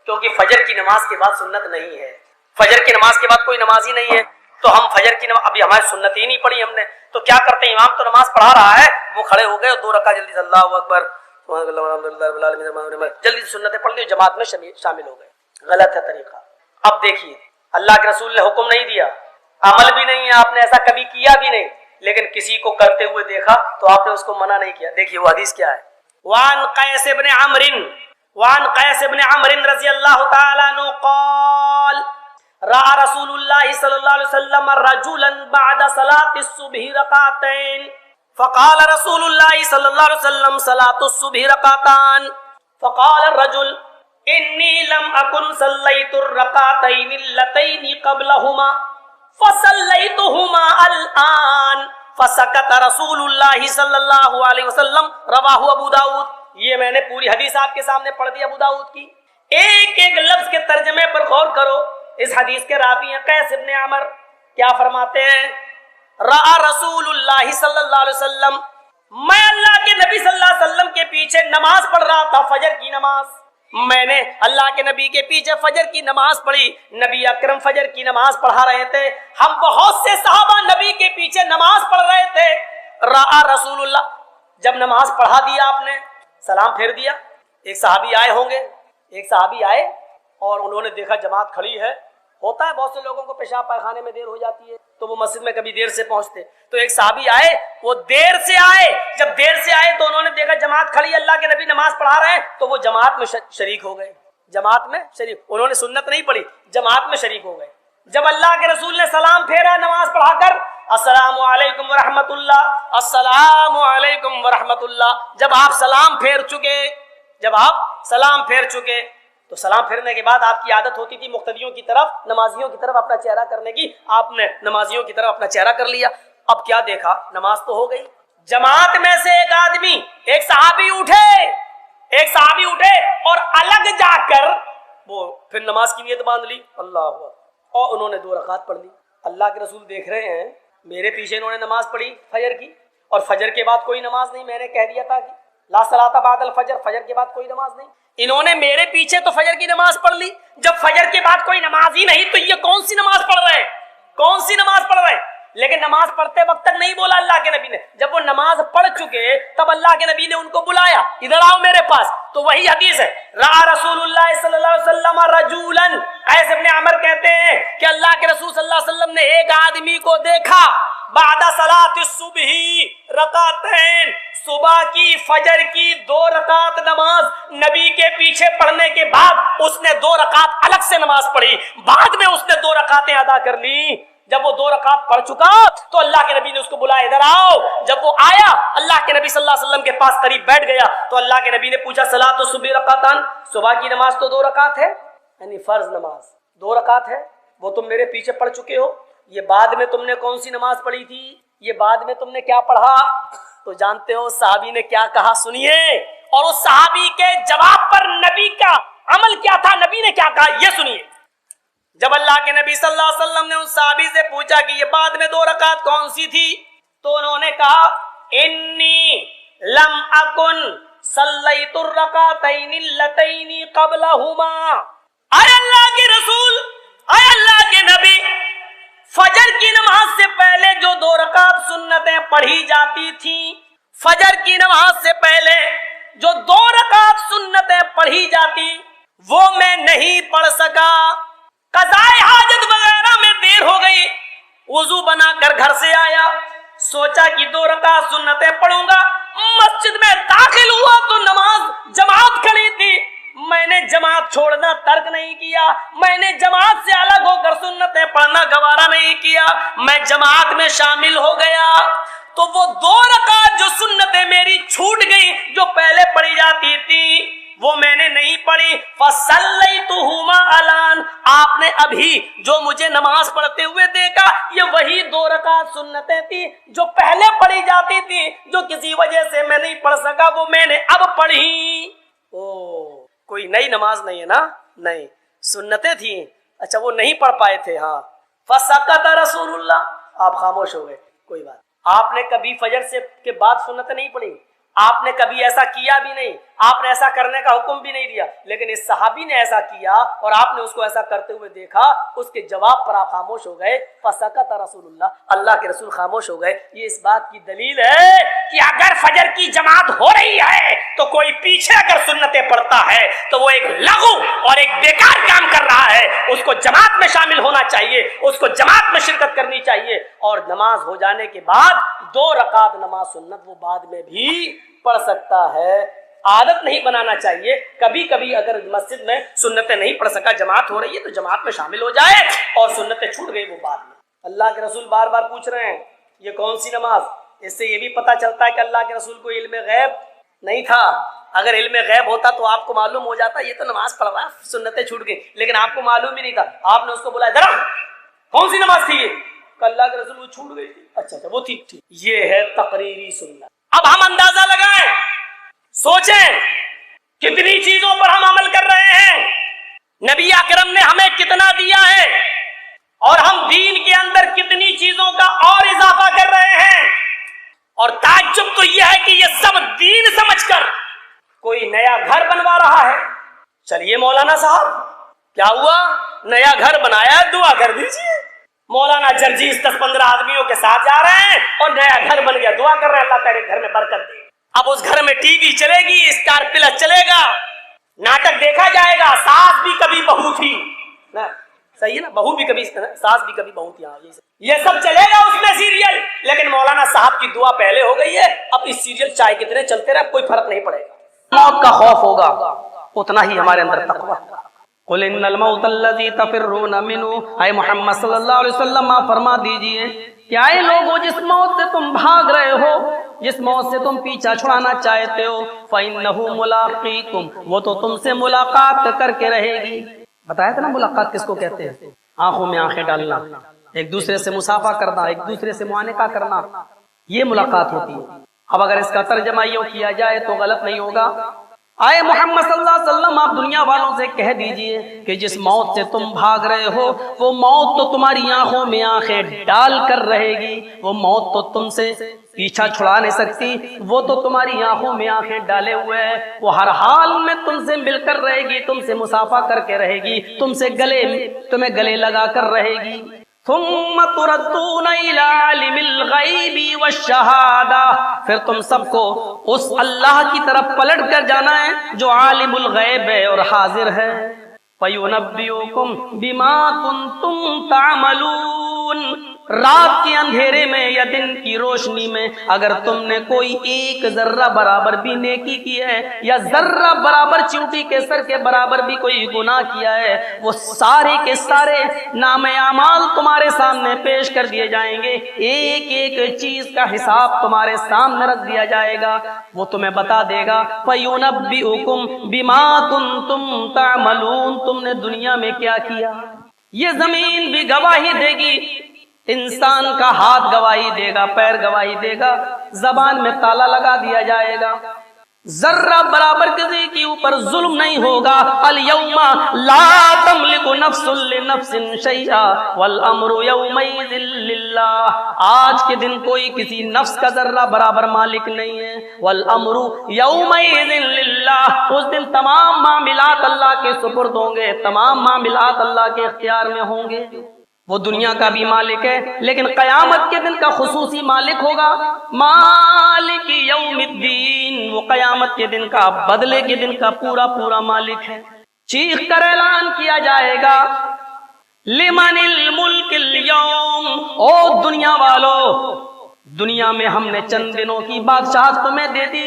کیونکہ فجر کی نماز کے بعد سنت نہیں ہے، فجر کی نماز کے بعد کوئی نماز ہی نہیں ہے، تو ہم فجر کی نماز ابھی ہماری سنت ہی نہیں پڑھی ہم نے، تو کیا کرتے ہیں، امام تو نماز پڑھا رہا ہے، وہ کھڑے ہو گئے اور 2 رکعت جلدی سے اللہ اکبر جلدی سے سنتیں پڑھ لی، جماعت میں شامل ہو گئے. غلط ہے طریقہ. اب دیکھیے اللہ کے رسول نے حکم نہیں دیا، عمل بھی نہیں ہے، آپ نے ایسا کبھی کیا بھی نہیں، لیکن کسی کو کرتے ہوئے دیکھا تو آپ نے اس کو منع نہیں کیا. دیکھیے وہ حدیث کیا ہے. وعن قیس بن عمرو رضی اللہ تعالی عنہ قال رأى رسول اللہ صلی اللہ علیہ وسلم رجلا بعد صلاة الصبح رکعتین فقال رسول اللہ صلی اللہ علیہ وسلم صلاة الصبح رکعتان فقال الرجل انی لم اکن صلیت الرکعتین اللتین قبلہما فصلیتہما الآن فسکت رسول اللہ صلی اللہ علیہ وسلم. رواہ ابو داؤد. یہ میں نے پوری حدیث آپ کے سامنے پڑھ دی ابو داؤد کی. ایک ایک لفظ کے ترجمے پر غور کرو. اس حدیث کے راوی ہیں قیس ابن عمر. کیا فرماتے ہیں؟ رأى رسول اللہ صلی اللہ علیہ وسلم، میں اللہ کے نبی صلی اللہ علیہ وسلم کے پیچھے نماز پڑھ رہا تھا، فجر کی نماز. میں نے اللہ کے نبی کے پیچھے فجر کی نماز پڑھی. نبی اکرم فجر کی نماز پڑھا رہے تھے، ہم بہت سے صحابہ نبی کے پیچھے نماز پڑھ رہے تھے. رأى رسول اللہ، جب نماز پڑھا دیا آپ نے، سلام پھیر دیا. ایک صحابی آئے ہوں گے، ایک صحابی آئے اور انہوں نے دیکھا جماعت کھڑی ہے. ہوتا ہے بہت سے لوگوں کو پیشاب پائخانے میں دیر ہو جاتی ہے تو وہ مسجد میں کبھی دیر سے پہنچتے. تو ایک صحابی آئے، وہ دیر سے آئے. جب دیر سے آئے تو انہوں نے دیکھا جماعت کھڑی، اللہ کے نبی نماز پڑھا رہے ہیں، تو وہ جماعت میں شریک ہو گئے. جماعت میں شریک، انہوں نے سنت نہیں پڑھی، جماعت میں شریک ہو گئے. جب اللہ کے رسول نے سلام پھیرا نماز پڑھا کر، السلام علیکم ورحمۃ اللہ، السلام علیکم ورحمۃ اللہ، جب آپ سلام پھیر چکے تو سلام پھیرنے کے بعد آپ کی عادت ہوتی تھی مقتدیوں کی طرف، نمازیوں کی طرف اپنا چہرہ کرنے کی. آپ نے نمازیوں کی طرف اپنا چہرہ کر لیا. اب کیا دیکھا، نماز تو ہو گئی. جماعت میں سے ایک آدمی، ایک صحابی اٹھے اور الگ جا کر وہ پھر نماز کی نیت باندھ لی، اللہ اکبر، اور انہوں نے 2 رکعت پڑھ لی. اللہ کے رسول دیکھ رہے ہیں میرے پیچھے انہوں نے نماز پڑھی فجر کی، اور فجر کے بعد کوئی نماز نہیں. میں نے کہہ دیا تھا کہ لا صلاۃ بعد الفجر، فجر کے بعد کوئی نماز نہیں. انہوں نے میرے پیچھے تو فجر کی نماز پڑھ لی، جب فجر کے بعد کوئی نماز ہی نہیں تو یہ کون سی نماز پڑھ رہے ہیں؟ لیکن نماز پڑھتے وقت تک نہیں بولا اللہ کے نبی نے. جب وہ نماز پڑھ چکے تب اللہ کے نبی نے ان کو بلایا، ادھر آؤ میرے پاس. تو وہی حدیث ہے، رأى رسول اللہ صلی اللہ علیہ وسلم رجولا. قیس ابن عمر کہتے ہیں کہ اللہ کے رسول صلی اللہ علیہ وسلم نے ایک آدمی کو دیکھا، بعد صلاۃ الصبح رکعتین، صبح کی فجر کی 2 رکعت نماز نبی کے پیچھے پڑھنے کے بعد اس نے 2 رکعت الگ سے نماز پڑھی، بعد میں اس نے 2 رکعتیں ادا کر لی. جب وہ 2 رکعت پڑھ چکا تو اللہ کے نبی نے اس کو بلایا، ادھر آؤ. جب وہ آیا اللہ کے نبی صلی اللہ علیہ وسلم کے پاس قریب بیٹھ گیا تو اللہ کے نبی نے پوچھا، صلاۃ الصبح رکعتان، صبح کی نماز تو 2 رکعت ہے، یعنی فرض نماز 2 رکعت ہے، وہ تم میرے پیچھے پڑھ چکے ہو. یہ بعد میں تم نے کون سی نماز پڑھی تھی، یہ بعد میں تم نے کیا پڑھا؟ تو جانتے ہو صحابی نے کیا کہا، سنیے. اور اس صحابی کے جواب پر نبی کا عمل کیا تھا، نبی نے کیا کہا، یہ سنیے. جب اللہ کے نبی صلی اللہ علیہ وسلم نے اس صحابی سے پوچھا کہ یہ بعد میں 2 رکعت کون سی تھی، تو انہوں نے کہا، انی لم اکن صلیت الرکعتین اللتین قبلہما. اے اللہ کے رسول، اے اللہ کے نبی، فجر کی نماز سے پہلے جو 2 رکعت سنتیں پڑھی جاتی تھیں، فجر کی نماز سے پہلے جو 2 رکعت سنتیں پڑھی جاتی وہ میں نہیں پڑھ سکا. قضائے حاجت وغیرہ میں دیر ہو گئی، وضو بنا کر گھر سے آیا، سوچا کہ 2 رکعت سنتیں پڑھوں گا. مسجد میں داخل ہوا تو نماز جماعت کھڑی تھی، میں نے جماعت چھوڑنا ترک نہیں کیا، میں نے جماعت سے الگ ہو کر سنتیں پڑھنا گوارا نہیں کیا، میں جماعت میں شامل ہو گیا. تو وہ 2 رکعت جو سنتیں میری چھوٹ گئی، جو پہلے پڑھی جاتی تھی، وہ میں نے نہیں پڑھی. فصلیتہما الان، آپ نے ابھی جو مجھے نماز پڑھتے ہوئے دیکھا، یہ وہی 2 رکعت سنتیں تھی جو پہلے پڑھی جاتی تھی، جو کسی وجہ سے میں نہیں پڑھ سکا، وہ میں نے اب پڑھی. کوئی نئی نماز نہیں ہے نا، نہیں، سنتیں تھیں، اچھا وہ نہیں پڑھ پائے تھے. ہاں، فسکت رسول اللہ، آپ خاموش ہو گئے. کوئی بات، آپ نے کبھی فجر سے کے بعد سنتیں نہیں پڑھی، آپ نے کبھی ایسا کیا بھی نہیں، آپ نے ایسا کرنے کا حکم بھی نہیں دیا، لیکن اس صحابی نے ایسا کیا اور آپ نے اس کو ایسا کرتے ہوئے دیکھا، اس کے جواب پر آپ خاموش ہو گئے، فسکت رسول اللہ، اللہ کے رسول خاموش ہو گئے۔ یہ اس بات کی دلیل ہے کہ اگر فجر کی جماعت ہو رہی ہے تو کوئی پیچھے اگر سنتیں پڑھتا ہے تو وہ ایک لغو اور ایک بیکار کام کر رہا ہے، اس کو جماعت میں شامل ہونا چاہیے، اس کو جماعت میں شرکت کرنی چاہیے، اور نماز ہو جانے کے بعد 2 رکعت نماز سنت وہ بعد میں بھی پڑھ سکتا ہے۔ عادت نہیں بنانا چاہیے، کبھی کبھی اگر مسجد میں سنتیں نہیں پڑھ سکا، جماعت ہو رہی ہے تو جماعت میں شامل ہو جائے، اور سنتیں چھوٹ گئی وہ بعد میں۔ اللہ کے رسول بار بار پوچھ رہے ہیں یہ کون سی نماز؟ اس سے یہ بھی پتہ چلتا ہے کہ اللہ کے رسول کو علم غیب نہیں تھا۔ اگر علم غیب ہوتا تو آپ کو معلوم ہو جاتا یہ تو نماز پڑھ رہا ہے، سنتیں چھوٹ گئی، لیکن آپ کو معلوم بھی نہیں تھا۔ آپ نے اس کو بولا ذرا کون سی نماز تھی یہ؟ کہ اللہ کے رسول وہ چھوٹ گئی تھی۔ اچھا وہ ٹھیک۔ یہ ہے تقریری سنت۔ اب ہم اندازہ لگائیں، سوچیں کتنی چیزوں پر ہم عمل کر رہے ہیں، نبی اکرم نے ہمیں کتنا دیا ہے، اور ہم دین کے اندر کتنی چیزوں کا اور اضافہ کر رہے ہیں، اور تعجب تو یہ ہے کہ یہ سب دین سمجھ کر کوئی نیا گھر بنوا رہا ہے۔ چلیے مولانا صاحب کیا ہوا، نیا گھر بنایا، دعا کر دیجیے۔ مولانا جرجیس 10-15 آدمیوں کے ساتھ جا رہے ہیں اور نیا گھر بن گیا، دعا کر رہے ہیں اللہ تیرے گھر میں برکت دے۔ اب اس گھر میں ٹی وی چلے گی، اسٹار پلس چلے گا، ناٹک دیکھا جائے گا، ساس بھی کبھی بہو تھی نا، صحیح ہے نا، بہو بھی کبھی ساس بھی کبھی بہو تھی، یہ سب چلے گا اس میں سیریل، لیکن مولانا صاحب کی دعا پہلے ہو گئی ہے، اب اس سیریل چاہے کتنے چلتے رہے کوئی فرق نہیں پڑے گا۔ موت کا خوف ہوگا اتنا ہی ہمارے اندر تقویٰ۔ قل ان الموت الذی تفرون منہ، اے محمد صلی اللہ علیہ وسلم آپ فرما دیجئے کہ اے لوگو جس موت سے تم بھاگ رہے ہو، جس موت سے تم پیچھا چھڑانا چاہتے ہو، فَإِنَّهُ مُلَاقِيكُمْ، وہ تو تم سے ملاقات کر کے رہے گی۔ بتایا تھا نا ملاقات کس کو کہتے ہیں، آنکھوں میں آنکھیں ڈالنا، ایک دوسرے سے مصافحہ کرنا، ایک دوسرے سے معانقہ کرنا، یہ ملاقات ہوتی ہے۔ اب اگر اس کا ترجمہ یوں کیا جائے تو غلط نہیں ہوگا، آئے محمد صلی اللہ علیہ وسلم آپ دنیا والوں سے کہہ دیجئے کہ جس موت سے تم بھاگ رہے ہو وہ موت تو تمہاری آنکھوں میں آنکھیں ڈال کر رہے گی، وہ موت تو تم سے پیچھا چھڑا نہیں سکتی، وہ تو تمہاری آنکھوں میں آنکھیں ڈالے ہوئے ہے، وہ ہر حال میں تم سے مل کر رہے گی، تم سے مصافحہ کر کے رہے گی، تمہیں گلے لگا کر رہے گی۔ ثم تردون الى عالم الغیب والشہادہ، پھر تم سب کو اس اللہ کی طرف پلٹ کر جانا ہے جو عالم الغیب ہے اور حاضر ہے۔ فَيُنَبِّئُكُمْ بِمَا كُنْتُمْ تَعْمَلُونَ، رات کے اندھیرے میں یا دن کی روشنی میں اگر تم نے کوئی ایک ذرہ برابر بھی نیکی کی ہے یا ذرہ برابر چیونٹی کے سر کے برابر بھی کوئی گناہ کیا ہے، وہ سارے کے سارے نام اعمال تمہارے سامنے پیش کر دیے جائیں گے، ایک ایک چیز کا حساب تمہارے سامنے رکھ دیا جائے گا، وہ تمہیں بتا دے گا۔ فَيُنَبِّئُكُمْ بِمَا كُنْتُمْ تَعْمَلُونَ، تم نے دنیا میں کیا کیا۔ یہ زمین بھی گواہی دے گی، انسان کا ہاتھ گواہی دے گا، پیر گواہی دے گا، زبان میں تالا لگا دیا جائے گا، ذرہ برابر کسی کے اوپر ظلم نہیں ہوگا۔ الیوم لا تملک نفس لنفس شیئا والامر یومئذ للہ، آج کے دن کوئی کسی نفس کا ذرہ برابر مالک نہیں ہے، والامر یومئذ للہ، اس دن تمام معاملات اللہ کے سپرد ہوں گے، تمام معاملات اللہ کے اختیار میں ہوں گے۔ وہ دنیا کا بھی مالک ہے لیکن قیامت کے دن کا خصوصی مالک ہوگا، مالک یوم الدین، وہ قیامت کے دن کا، بدلے کے دن کا پورا مالک ہے۔ چیخ کر اعلان کیا جائے گا لمن الملک اليوم، او دنیا والو، دنیا میں ہم نے چند دنوں کی بادشاہت تمہیں دے دی،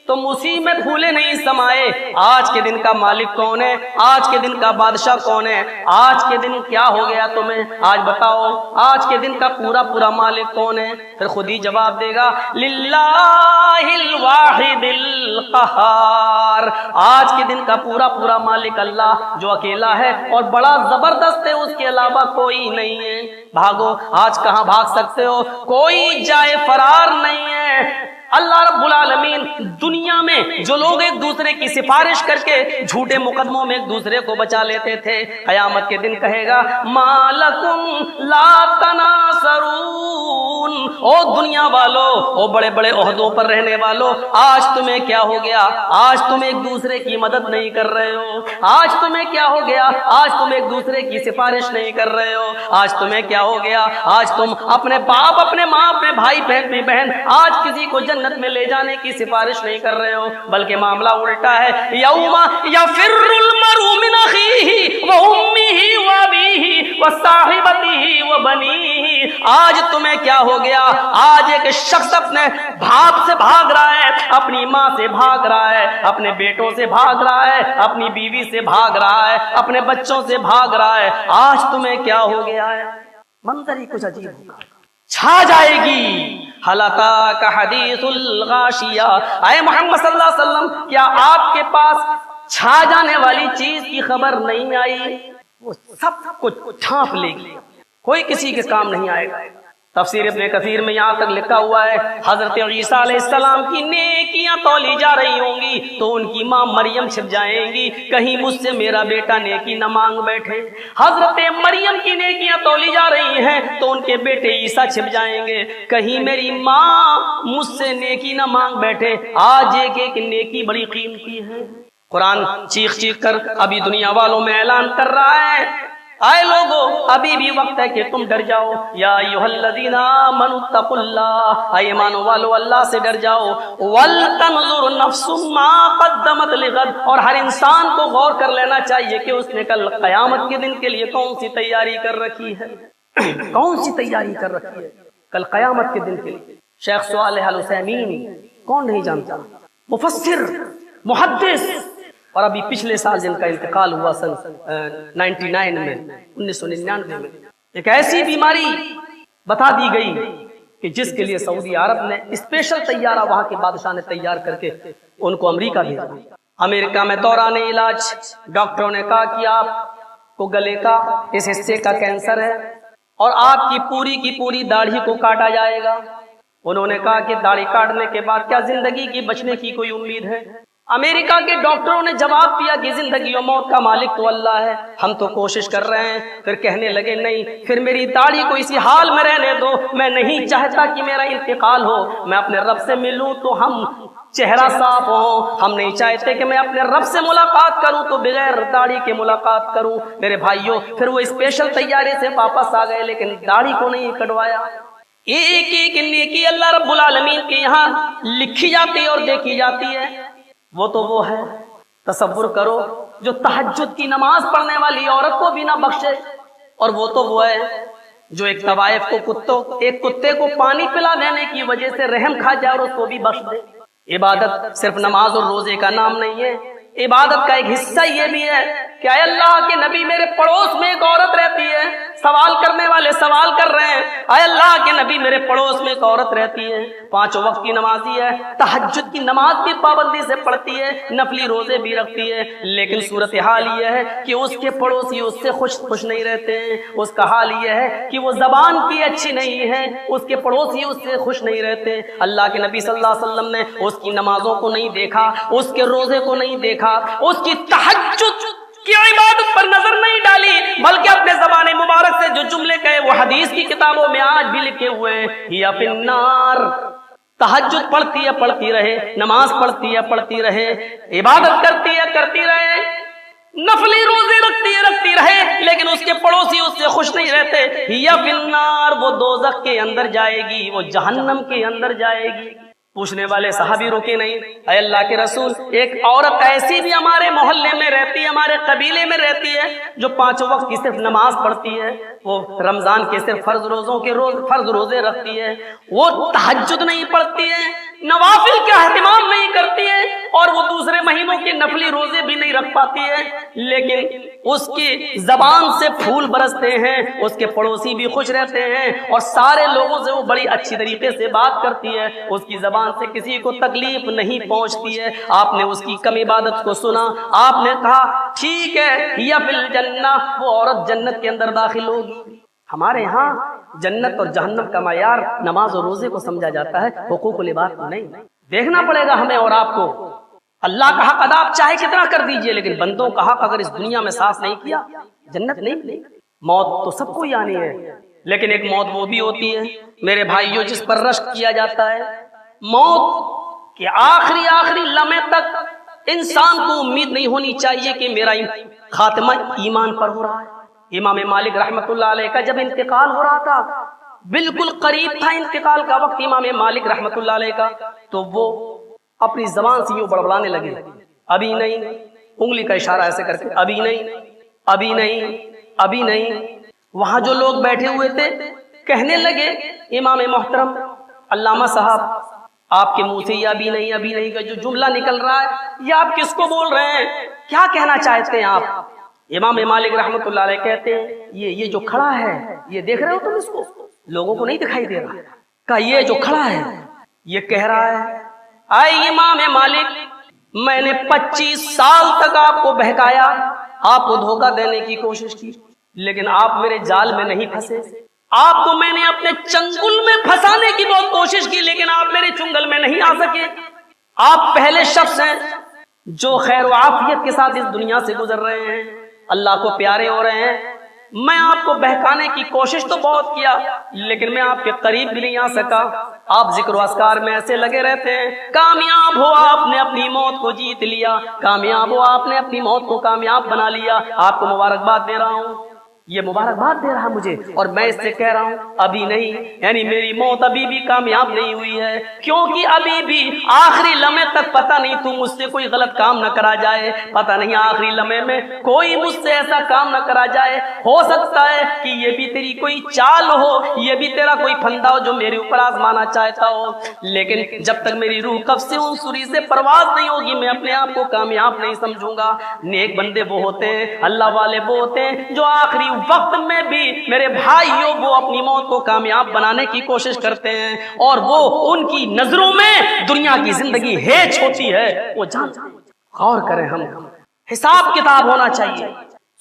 تم اسی میں پھولے نہیں سمائے، آج کے دن کا مالک کون ہے، آج کے دن کا بادشاہ کون ہے، آج کے دن کیا ہو گیا تمہیں، آج بتاؤ آج کے دن کا پورا مالک کون ہے؟ پھر خود ہی جواب دے گا للہ الواحد القہار، آج کے دن کا پورا مالک اللہ جو اکیلا ہے اور بڑا زبردست ہے، اس کے علاوہ کوئی نہیں ہے۔ بھاگو، آج کہاں بھاگ سکتے ہو، کوئی جائے فرار نہیں ہے، اللہ رب العالمین دنیا میں جو لوگ ایک دوسرے کی سفارش کر کے جھوٹے مقدموں میں ایک دوسرے کو بچا لیتے تھے، قیامت کے دن کہے گا مالکم لا تناصرون، او دنیا والو، او بڑے بڑے عہدوں پر رہنے والو، آج تمہیں کیا ہو گیا؟ آج تم ایک دوسرے کی مدد نہیں کر رہے ہو، آج تمہیں کیا ہو گیا؟ آج تم ایک دوسرے کی سفارش نہیں کر رہے ہو، آج تمہیں کیا ہو گیا؟ آج تم اپنے باپ، اپنے ماں، اپنے بھائی بہن آج کسی کو جنت میں لے جانے کی سفارش نہیں کر رہے ہو، بلکہ معاملہ الٹا ہے۔ یوم یفر المرء من اخیہ وامہ وابیہ وصاحبتہ وبنیہ، آج تمہیں کیا ہو گیا؟ آج ایک شخص اپنے باپ سے بھاگ رہا ہے، اپنی ماں سے بھاگ رہا ہے، اپنے بیٹوں سے بھاگ رہا ہے، اپنی بیوی سے بھاگ رہا ہے، اپنے بچوں سے بھاگ رہا ہے، آج تمہیں کیا ہو گیا ہے؟ منظر ہی کچھ عجیب ہوگا، چھا جائے گی۔ حل اتاک حدیث الغاشیہ، اے محمد صلی اللہ علیہ وسلم کیا آپ کے پاس چھا جانے والی چیز کی خبر نہیں آئی؟ وہ سب کچھ ڈھانپ لے گی، کوئی کسی کے کام نہیں آئے گا۔ تفسیر ابن کثیر میں یہاں تک لکھا ہوا ہے حضرت عیسیٰ علیہ السلام کی نیکیاں تولی جا رہی ہوں گی تو ان کی ماں مریم چھپ جائیں گی، کہیں مجھ سے میرا بیٹا نیکی نہ مانگ بیٹھے۔ حضرت مریم کی نیکیاں تولی جا رہی ہیں تو ان کے بیٹے عیسیٰ چھپ جائیں گے، کہیں میری ماں مجھ سے نیکی نہ مانگ بیٹھے۔ آج ایک ایک نیکی بڑی قیمتی ہے۔ قرآن چیخ چیخ کر ابھی دنیا والوں میں اعلان کر رہا ہے، آئے لوگو ابھی بھی وقت ہے کہ تم ڈر جاؤ۔ یا ایھا الذین آمنوا اتقوا اللہ، اے ایمان والو اللہ سے ڈر جاؤ۔ ولتنظر نفس ما قدمت لغد، اور ہر انسان کو غور کر لینا چاہیے کہ اس نے کل قیامت کے دن کے لیے کون سی تیاری کر رکھی ہے، کون سی تیاری کر رکھی ہے کل قیامت کے دن کے لیے۔ شیخ صالح العثیمین کون نہیں جانتا، مفسر، محدث، اور ابھی پچھلے سال جن کا انتقال ہوا سن 1999 میں ایک ایسی بیماری بتا دی گئی کہ جس کے لیے سعودی عرب نے اسپیشل طیارہ وہاں کے بادشاہ نے تیار کر کے ان کو امریکہ بھیجا۔ امریکہ میں دوران علاج ڈاکٹروں نے کہا کہ آپ کو گلے کا اس حصے کا کینسر ہے اور آپ کی پوری داڑھی کو کاٹا جائے گا۔ انہوں نے کہا کہ داڑھی کاٹنے کے بعد کیا زندگی کی بچنے کی کوئی امید ہے؟ امریکہ کے ڈاکٹروں نے جواب دیا کہ زندگی و موت کا مالک تو اللہ ہے، ہم تو کوشش کر رہے ہیں۔ پھر کہنے لگے نہیں، پھر میری داڑھی کو اسی حال میں رہنے دو، میں نہیں چاہتا کہ میرا انتقال ہو، میں اپنے رب سے ملوں تو ہم چہرہ صاف ہو، ہم نہیں چاہتے کہ میں اپنے رب سے ملاقات کروں تو بغیر داڑھی کے ملاقات کروں۔ میرے بھائیوں، پھر وہ اسپیشل طیارے سے واپس آ گئے لیکن داڑھی کو نہیں کٹوایا۔ ایک ایک نیکی اللہ رب العالمین کے یہاں لکھی جاتی ہے اور دیکھی جاتی ہے۔ وہ تو وہ ہے، تصور کرو، جو تہجد کی نماز پڑھنے والی عورت کو بھی نہ بخشے، اور وہ تو وہ ہے جو ایک طوائف کو ایک کتے کو پانی پلا دینے کی وجہ سے رحم کھا جائے اور اس کو بھی بخش دے۔ عبادت صرف نماز اور روزے کا نام نہیں ہے، عبادت کا ایک حصہ یہ بھی ہے کہ اے اللہ کے نبی میرے پڑوس میں ایک عورت رہتی ہے، سوال کرنے والے سوال کر رہے ہیں، اے اللہ کے نبی میرے پڑوس میں ایک عورت رہتی ہے، 5 وقت کی نمازی ہے، تہجد کی نماز بھی پابندی سے پڑھتی ہے، نفلی روزے بھی رکھتی ہے، لیکن صورتحال یہ ہے کہ اس کے پڑوسی اس سے خوش نہیں رہتے ہیں۔ اس کا حال یہ ہے کہ وہ زبان کی اچھی نہیں ہے، اس کے پڑوسی اس سے خوش نہیں رہتے۔ اللہ کے نبی صلی اللہ علیہ وسلم نے اس کی نمازوں کو نہیں دیکھا، اس کے روزے کو نہیں دیکھا، اس کی تہجد کی عبادت پر نظر نہیں ڈالی، بلکہ اپنے زبان مبارک سے جو جملے کہے وہ حدیث کی کتابوں میں آج بھی لکھے ہوئے ہیں، یا فی النار۔ تہجد پڑھتی ہے پڑھتی رہے، نماز پڑھتی ہے پڑھتی رہے، عبادت کرتی ہے کرتی رہے، نفلی روزے رکھتی ہے رکھتی رہے، لیکن اس کے پڑوسی اس سے خوش نہیں رہتے، یا فی النار، وہ دوزخ کے اندر جائے گی، وہ جہنم کے اندر جائے گی۔ پوچھنے والے صحابی رکے نہیں، اے اللہ کے رسول، ایک عورت ایسی بھی ہمارے محلے میں رہتی ہے، ہمارے قبیلے میں رہتی ہے، جو 5 وقت کی صرف نماز پڑھتی ہے، وہ رمضان کے صرف فرض روزے رکھتی ہے، وہ تہجد نہیں پڑھتی ہے، نوافل کا اہتمام نہیں کرتی ہے، اور وہ دوسرے مہینوں کے نفلی روزے بھی نہیں رکھ پاتی ہے، لیکن اس کی زبان سے پھول برستے ہیں، اس کے پڑوسی بھی خوش رہتے ہیں، اور سارے لوگوں سے وہ بڑی اچھی طریقے سے بات کرتی ہے، اس کی زبان سے کسی کو تکلیف نہیں پہنچتی ہے۔ آپ نے اس کی کم عبادت کو سنا، آپ نے کہا ٹھیک ہے، یا فی الجنہ، وہ عورت جنت کے اندر داخل ہوگی۔ ہمارے ہاں جنت اور جہنم کا معیار نماز اور روزے کو سمجھا جاتا ہے، حقوق العباد کو نہیں۔ دیکھنا پڑے گا ہمیں اور آپ کو، اللہ کا حق ادا آپ چاہے کتنا کر دیجئے، لیکن بندوں کا حق اگر اس دنیا میں صاف نہیں کیا جنت نہیں۔ موت تو سب کو ہی آنی ہے، لیکن ایک موت وہ بھی ہوتی ہے میرے بھائیوں جس پر رشک کیا جاتا ہے، موت کے آخری لمحے تک انسان کو امید نہیں ہونی چاہیے کہ میرا خاتمہ ایمان پر ہو رہا ہے۔ امام مالک رحمت اللہ علیہ کا جب انتقال ہو رہا تھا، بالکل قریب تھا انتقال کا وقت امام مالک رحمت اللہ علیہ کا، تو وہ اپنی زبان سے یوں بڑبڑانے لگے، ابھی نہیں، انگلی کا اشارہ ایسے کر کے، ابھی نہیں، ابھی نہیں، ابھی نہیں۔ وہاں جو لوگ بیٹھے ہوئے تھے کہنے لگے امام محترم علامہ صاحب، آپ کے منہ سے یہ ابھی نہیں کا جو جملہ نکل رہا ہے یہ آپ کس کو بول رہے ہیں، کیا کہنا چاہتے ہیں آپ؟ امام مالک رحمت اللہ علیہ کہتے ہیں یہ جو کھڑا ہے، یہ دیکھ رہے ہو تم اس کو، لوگوں کو نہیں دکھائی دے رہا، کہ یہ جو کھڑا ہے یہ کہہ رہا ہے اے امام مالک، میں نے 25 سال تک آپ کو بہکایا، آپ کو دھوکہ دینے کی کوشش کی، لیکن آپ میرے جال میں نہیں پھنسے۔ آپ کو میں نے اپنے چنگل میں پھنسانے کی بہت کوشش کی، لیکن آپ میرے چنگل میں نہیں آ سکے۔ آپ پہلے شخص ہیں جو خیر و عافیت کے ساتھ اس دنیا سے گزر رہے ہیں، اللہ کو پیارے ہو رہے ہیں۔ میں آپ کو بہکانے کی کوشش تو بہت کیا، لیکن میں آپ کے قریب بھی نہیں آ سکا۔ آپ ذکر و اذکار میں ایسے لگے رہتے ہیں، کامیاب ہو آپ نے اپنی موت کو جیت لیا، کامیاب ہو آپ نے اپنی موت کو کامیاب بنا لیا۔ آپ کو مبارکباد دے رہا ہوں، یہ مبارکباد دے رہا مجھے، اور میں اس سے کہہ رہا ہوں ابھی نہیں، یعنی میری موت ابھی بھی کامیاب نہیں ہوئی ہے، کیونکہ ابھی بھی آخری لمحے تک پتہ نہیں تو مجھ سے کوئی غلط کام نہ کرا جائے، پتہ نہیں آخری لمحے میں کوئی مجھ سے ایسا کام نہ کرا جائے، ہو سکتا ہے کہ یہ بھی تیری کوئی چال ہو، یہ بھی تیرا کوئی پھندا ہو جو میرے اوپر آزمانا چاہتا ہو، لیکن جب تک میری روح قبض سے ان سوری سے پرواز نہیں ہوگی میں اپنے آپ کو کامیاب نہیں سمجھوں گا۔ نیک بندے وہ ہوتے ہیں، اللہ والے وہ ہوتے ہیں جو آخری وقت میں بھی میرے بھائیوں وہ اپنی موت کو کامیاب بنانے کی کوشش کرتے ہیں، اور وہ ان کی نظروں میں دنیا کی زندگی ہیچ ہوتی ہے، وہ جانتے ہیں۔ غور کریں، ہم حساب کتاب ہونا چاہیے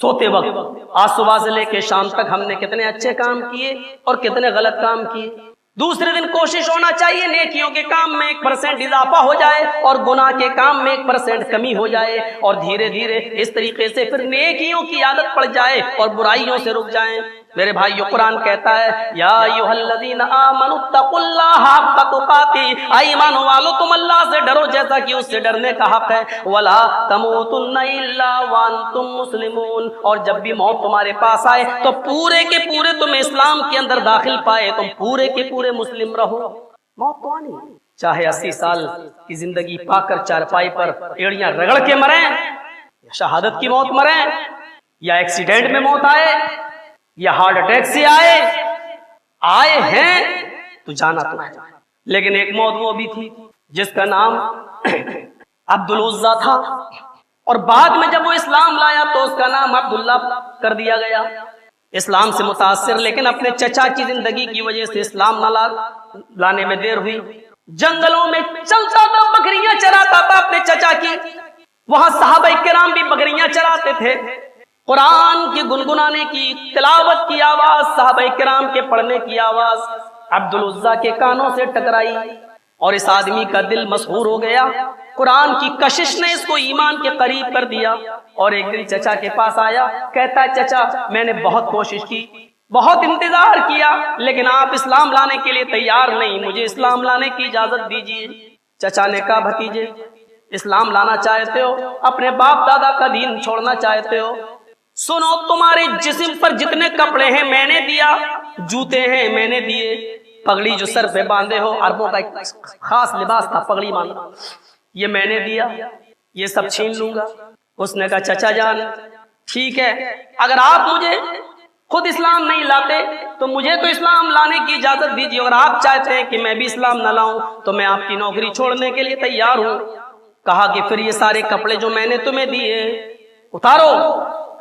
سوتے وقت، آج صبح سے لے کے شام تک ہم نے کتنے اچھے کام کیے اور کتنے غلط کام کیے۔ دوسرے دن کوشش ہونا چاہیے نیکیوں کے کام میں 1% اضافہ ہو جائے اور گناہ کے کام میں 1% کمی ہو جائے، اور دھیرے دھیرے اس طریقے سے پھر نیکیوں کی عادت پڑ جائے اور برائیوں سے رک جائیں۔ میرے بھائیو، قرآن کہتا ہے یا ایھا الذین آمنوا اتقوا اللہ حق تقاته، اے ایمان والو تم اللہ سے ڈرو جیسا کہ اس سے ڈرنے کا حق ہے، ولا تموتن الا وانتم مسلمون، اور جب بھی موت تمہارے پاس آئے تو پورے کے پورے تم اسلام کے اندر داخل پائے، تم پورے کے پورے مسلم رہو۔ موت تو آنی، چاہے 80 سال کی زندگی پا کر چارپائی پر ایڑیاں رگڑ کے مریں، شہادت کی موت مریں، یا ایکسیڈنٹ میں موت آئے، یا ہارٹ اٹیک سے آئے ہیں تو جانا تو ہے، لیکن ایک موت وہ بھی تھی جس کا نام عبد العزیٰ تھا، اور بعد میں جب وہ اسلام لایا تو اس کا نام عبداللہ کر دیا گیا۔ اسلام سے متاثر لیکن اپنے چچا کی زندگی کی وجہ سے اسلام نہ لانے میں دیر ہوئی، جنگلوں میں چلتا تھا، بکریاں چراتا تھا اپنے چچا کی، وہاں صحابہ کرام بھی بکریاں چراتے تھے، قرآن کی گنگنانے کی، تلاوت کی آواز، صحابہ کرام کے پڑھنے کی آواز عبد العزیٰ کے کانوں سے ٹکرائی، اور اس آدمی کا دل مسحور ہو گیا۔ قرآن کی کشش نے اس کو ایمان کے قریب کر دیا، اور ایک دن چچا کے پاس آیا، کہتا ہے چچا میں نے بہت کوشش کی، بہت انتظار کیا، لیکن آپ اسلام لانے کے لیے تیار نہیں، مجھے اسلام لانے کی اجازت دیجیے۔ چچا نے کہا بھتیجے اسلام لانا چاہتے ہو، اپنے باپ دادا کا دین چھوڑنا چاہتے ہو، سنو تمہارے جسم پر جتنے کپڑے ہیں میں نے دیا، جوتے ہیں میں نے دیے، پگڑی جو سر پہ باندھے ہو، عربوں کا ایک خاص لباس تھا پگڑی باندھنا، یہ میں نے دیا، یہ سب چھین لوں گا۔ اس نے کہا چچا جان ٹھیک ہے، اگر آپ مجھے خود اسلام نہیں لاتے تو مجھے تو اسلام لانے کی اجازت دیجیے، اگر آپ چاہتے ہیں کہ میں بھی اسلام نہ لاؤں تو میں آپ کی نوکری چھوڑنے کے لیے تیار ہوں۔ کہا کہ پھر یہ سارے کپڑے جو میں نے تمہیں دیے اتارو۔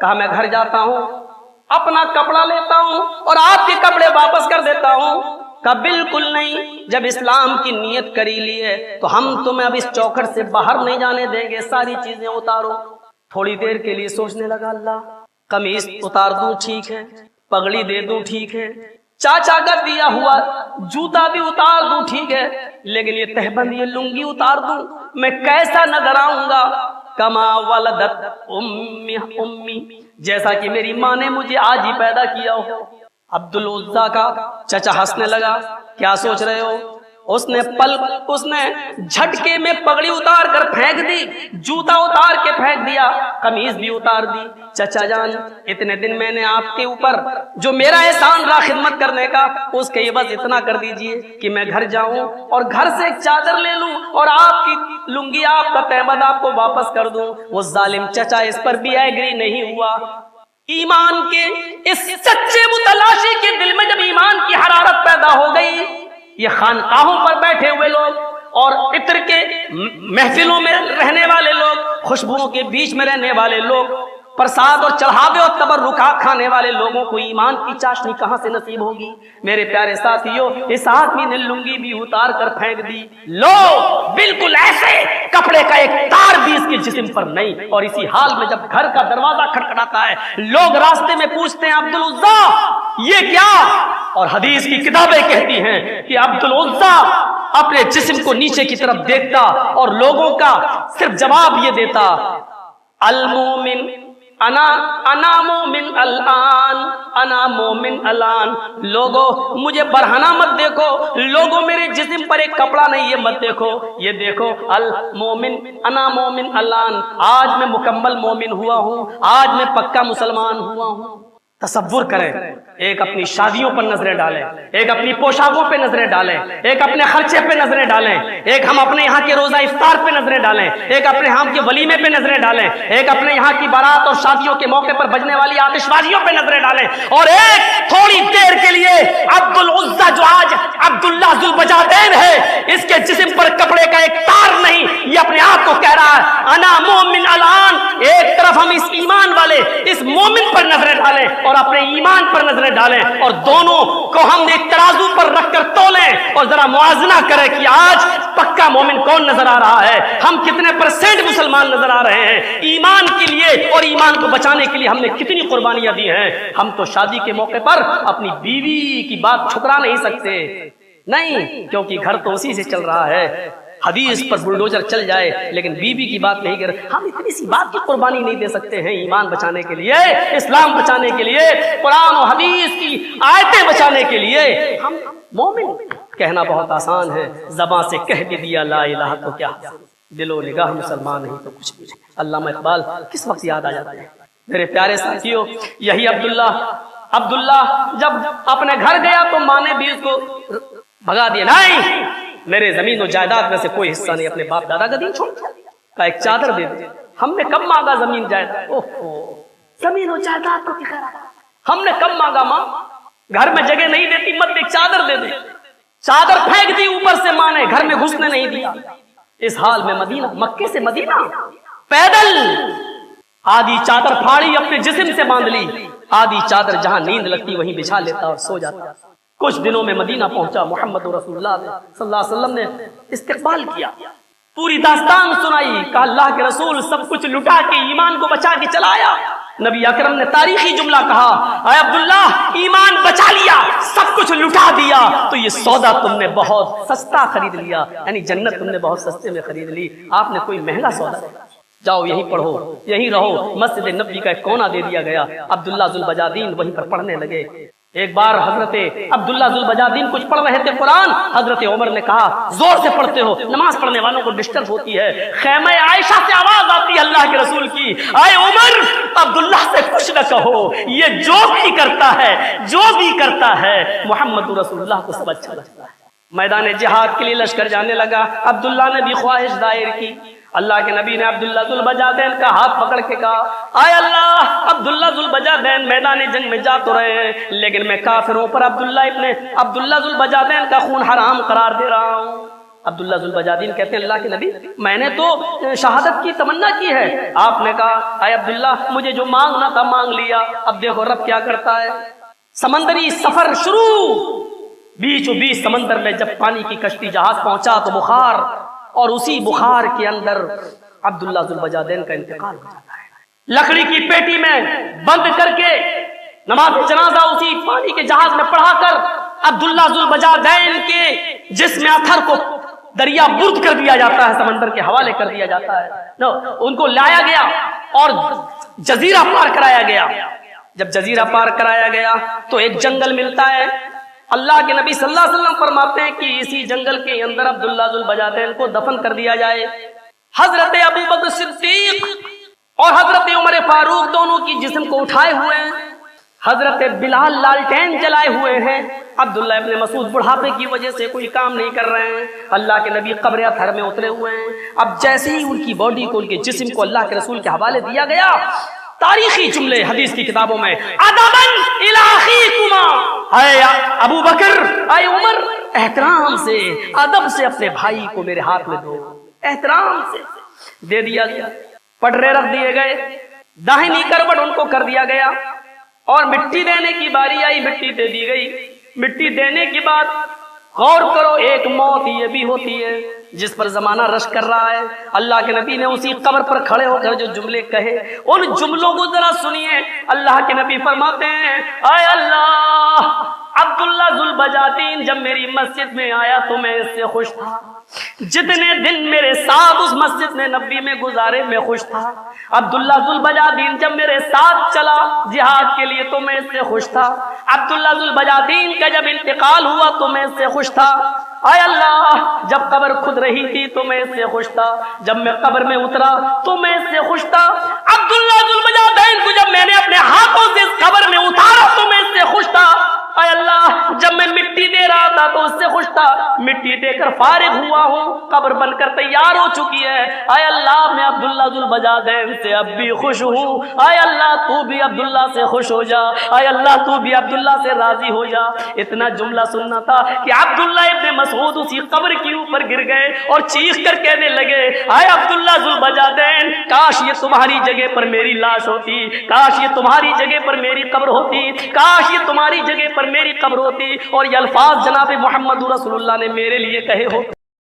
کہا میں گھر جاتا ہوں، اپنا کپڑا لیتا ہوں اور آپ کے کپڑے واپس کر دیتا ہوں۔ کہا بالکل نہیں، جب اسلام کی نیت کری لی ہے تو ہم تمہیں اب اس چوکھٹ سے باہر نہیں جانے دیں گے، ساری چیزیں اتارو۔ تھوڑی دیر کے لیے سوچنے لگا، اللہ قمیص اتار دوں ٹھیک ہے، پگڑی دے دوں ٹھیک ہے، چاچا کا دیا ہوا جوتا بھی اتار دوں ٹھیک ہے، لیکن یہ تہبند یہ لنگی اتار دوں میں کیسا نظر آؤں گا؟ کما ولدت امی، جیسا کہ میری ماں نے مجھے آج ہی پیدا کیا ہو۔ عبد العزیٰ کا چچا ہنسنے لگا، کیا سوچ رہے ہو؟ اس نے جھٹکے میں پگڑی اتار کر پھینک دی، جوتا اتار کے پھینک دیا، قمیض بھی اتار دی۔ چچا جان، اتنے دن میں نے آپ کے اوپر جو میرا احسان رہا خدمت کرنے کا، اس کے عوض اتنا کر دیجئے کہ میں گھر جاؤں اور گھر سے ایک چادر لے لوں اور آپ کی لنگی، آپ کا تہبند آپ کو واپس کر دوں۔ وہ ظالم چچا اس پر بھی ایگری نہیں ہوا۔ ایمان کے اس سچے متلاشی کے دل میں جب ایمان کی حرارت پیدا ہو گئی، یہ خانقاہوں پر بیٹھے ہوئے لوگ اور عطر کے محفلوں میں رہنے والے لوگ، خوشبوؤں کے بیچ میں رہنے والے لوگ، پرساد اور چڑھاوے اور تبرکات کھانے والے لوگوں کو ایمان کی چاشنی کہاں سے نصیب ہوگی؟ میرے پیارے ساتھیوں، اس آدمی نے لنگی بھی اتار کر پھینک دی۔ لو، بالکل ایسے کپڑے کا ایک تار بھی اس کے جسم پر نہیں، اور اسی حال میں جب گھر کا دروازہ کھٹکھٹاتا ہے، لوگ راستے میں پوچھتے ہیں عبد العزیٰ یہ کیا؟ اور حدیث کی کتابیں کہتی ہیں کہ عبد العزیٰ اپنے جسم کو نیچے کی طرف دیکھتا اور لوگوں کا صرف جواب یہ دیتا، المومن انا مومن الان، انا مومن الان۔ لوگوں مجھے برہنہ مت دیکھو، لوگوں میرے جسم پر ایک کپڑا نہیں یہ مت دیکھو، یہ دیکھو المومن انا مومن الان، آج میں مکمل مومن ہوا ہوں، آج میں پکا مسلمان ہوا ہوں۔ تصور کریں، ایک اپنی شادیوں پر نظریں ڈالیں، ایک اپنی پوشاکوں پہ نظریں ڈالیں، ایک اپنے خرچے پہ نظریں ڈالیں، ایک ہم اپنے یہاں کے روزہ افطار پہ نظریں ڈالیں، ایک اپنے یہاں کے ولیمے پہ نظریں ڈالیں، ایک اپنے یہاں کی بارات اور شادیوں کے موقع پر بجنے والی آتش بازیوں پہ نظریں ڈالیں، اور ایک تھوڑی دیر کے لیے عبد العزیٰ جو آج عبداللہ ذوالبجادین ہے، اس کے جسم پر کپڑے کا ایک تار نہیں، یہ اپنے آپ کو کہہ رہا ہے انا مومن الان۔ ایک طرف ہم اس ایمان والے اس مومن پر نظریں ڈالیں اور اپنے ایمان پر نظریں ڈالیں، اور دونوں کو ہم ایک ترازو پر رکھ کر تولیں اور ذرا موازنہ کریں کہ آج پکا مومن کون نظر آ رہا ہے، ہم کتنے پرسنٹ مسلمان نظر آ رہے ہیں، ایمان کے لیے اور ایمان کو بچانے کے لیے ہم نے کتنی قربانیاں دی ہیں۔ ہم تو شادی کے موقع پر اپنی بیوی کی بات ٹھکرا نہیں سکتے، نہیں، کیونکہ گھر تو اسی سے چل رہا ہے۔ حدیث پر بلڈوزر چل جائے لیکن بیوی کی بات نہیں کر، ہم اتنی سی بات کی قربانی نہیں دے سکتے ہیں ایمان بچانے کے لیے، اسلام بچانے کے لیے، قرآن و حدیث کی آیتیں بچانے کے لیے۔ ہم مومن کہنا بہت آسان ہے، زبان سے کہہ بھی دیا لا الہ تو کیا، دل و نگاہ مسلمان نہیں تو کچھ بھی نہیں۔ علامہ اقبال کس وقت یاد آ جاتا ہے؟ میرے پیارے ساتھیوں، یہی عبداللہ جب اپنے گھر گیا تو ماں نے بھی اس کو بھگا دیا، نہیں میرے زمین و جائیداد میں سے کوئی حصہ نہیں، اپنے باپ دادا کا دین چھوڑ دیا، کا ایک چادر دے دے۔ ہم نے کب مانگا زمین جائیداد؟ زمین و جائیداد کو کیا ہم نے کب مانگا؟ ماں گھر میں جگہ نہیں دیتی، مت ایک چادر دے دے۔ چادر پھینک دی اوپر سے ماں نے، گھر میں گھسنے نہیں دیا۔ اس حال میں مدینہ، مکے سے مدینہ پیدل، آدھی چادر پھاڑی اپنے جسم سے باندھ لی، آدھی چادر جہاں نیند لگتی وہیں بچھا لیتا اور سو جاتا۔ کچھ دنوں میں مدینہ پہنچا، محمد رسول اللہ صلی اللہ علیہ وسلم نے استقبال کیا، پوری داستان سنائی، کہا اللہ کے رسول سب کچھ لٹا کے ایمان کو بچا کے چلایا۔ نبی اکرم نے تاریخی جملہ کہا، اے عبداللہ ایمان بچا لیا، سب کچھ لٹا دیا تو یہ سودا تم نے بہت سستا خرید لیا، یعنی جنت تم نے بہت سستے میں خرید لی، آپ نے کوئی مہنگا سودا نہیں۔ جاؤ یہیں پڑھو، یہیں رہو۔ مسجد نبوی کا ایک کونا دے دیا گیا، عبداللہ ذوالبجادین وہیں پر پڑھنے لگے۔ ایک بار حضرت عبداللہ ذوالبجادین کچھ پڑھ رہے تھے قرآن، حضرت عمر نے کہا زور سے پڑھتے ہو، نماز پڑھنے والوں کو ڈسٹرب ہوتی ہے۔ خیمہ عائشہ سے آواز آتی ہے اللہ کے رسول کی، اے عمر عبداللہ سے کچھ نہ کہو، یہ جو بھی کرتا ہے محمد رسول اللہ کو سب اچھا لگتا ہے۔ میدان جہاد کے لیے لشکر جانے لگا، عبداللہ نے بھی خواہش دائر کی۔ اللہ کے نبی نے عبداللہ ذوالبجادین کا ہاتھ پکڑ کے کہا، اے اللہ عبداللہ ذوالبجادین میدان جنگ میں جا تو رہے ہیں، لیکن میں کافروں پر عبداللہ ذوالبجادین کا خون حرام قرار دے رہا ہوں۔ عبداللہ ذوالبجادین کہتے ہیں اللہ کے نبی میں نے تو شہادت کی تمنا کی ہے۔ آپ نے کہا اے عبداللہ مجھے جو مانگنا تھا مانگ لیا، اب دیکھو رب کیا کرتا ہے۔ سمندری سفر شروع، بیچوں بیچ سمندر میں جب پانی کی کشتی جہاز پہنچا تو بخار، اور اسی بخار کے اندر عبداللہ ذوالبجادین کا انتقال ہو جاتا ہے۔ لکڑی کی پیٹی میں بند کر کے نماز جنازہ اسی پانی کے جہاز میں پڑھا کر عبداللہ ذوالبجادین کے جسم اطہر کو دریا برد کر دیا جاتا ہے، سمندر کے حوالے کر دیا جاتا ہے، ان کو لایا گیا اور جزیرہ پار کرایا گیا۔ جب جزیرہ پار کرایا گیا تو ایک جنگل ملتا ہے، اللہ کے نبی صلی اللہ علیہ وسلم فرماتے ہیں کہ اسی جنگل کے اندر عبداللہ ذوالبجادین کو دفن کر دیا جائے۔ حضرت ابوبکر صدیق اور حضرت عمر فاروق دونوں کی جسم کو اٹھائے ہوئے ہیں، حضرت بلال لالٹین جلائے ہوئے ہیں، عبداللہ ابن مسعود بڑھاپے کی وجہ سے کوئی کام نہیں کر رہے ہیں، اللہ کے نبی قبر اطہر میں اترے ہوئے ہیں۔ اب جیسے ہی ان کی باڈی کو، ان کے جسم کو اللہ کے رسول کے حوالے دیا گیا، تاریخی جملے حدیث کی کتابوں میں ادبن الی اخیکما، اے ابو بکر، اے عمر، احترام سے، ادب سے اپنے بھائی کو میرے ہاتھ میں دو، احترام سے دے دیا گیا۔ پٹرے رکھ دیے گئے، داہنی کروٹ ان کو کر دیا گیا، اور مٹی دینے کی باری آئی، مٹی دے دی گئی۔ مٹی دینے کے بعد غور کرو، ایک موت یہ بھی ہوتی ہے جس پر زمانہ رش کر رہا ہے۔ اللہ کے نبی نے اسی قبر پر کھڑے ہو کر جو جملے کہے، ان جملوں کو ذرا سنیے۔ اللہ کے نبی فرماتے ہیں، اے اللہ، عبداللہ ذوالبجادین جب میری مسجد میں آیا تو میں اس سے خوش تھا، جتنے دن میرے ساتھ اس مسجد میں نبی میں گزارے میں خوش تھا۔ عبداللہ ذوالبجادین جب میرے ساتھ چلا جہاد کے لیے تو میں اس سے خوش تھا۔ عبداللہ ذوالبجادین کا جب انتقال ہوا تو میں اس سے خوش تھا۔ اے اللہ، جب قبر کھد رہی تھی تو میں اس سے خوش تھا، جب میں قبر میں اترا تو میں اس سے خوش تھا۔ عبداللہ ذوالبجادین کو جب میں نے اپنے ہاتھوں سے اس قبر میں اتارا تو میں اس سے خوش تھا۔ اے اللہ، جب میں مٹی دے رہا تھا تو اس سے خوش تھا، مٹی دے کر فارغ ہوا ہوں، قبر بن کر تیار ہو چکی ہے۔ اے اللہ، میں عبداللہ ذوالبجادین سے اب بھی خوش ہوں۔ اے اللہ، تو بھی عبداللہ سے خوش ہو جا، اے اللہ تو بھی عبداللہ سے راضی ہو جا۔ اتنا جملہ سننا تھا کہ عبداللہ ابن مسعود اسی قبر کے اوپر گر گئے اور چیخ کر کہنے لگے، اے عبداللہ ذوالبجادین، کاش یہ تمہاری جگہ پر میری لاش ہوتی، کاش یہ تمہاری جگہ پر میری قبر ہوتی، کاش یہ تمہاری جگہ پر میری قبر ہوتی، اور یہ الفاظ جناب محمد رسول اللہ نے میرے لیے کہے ہو۔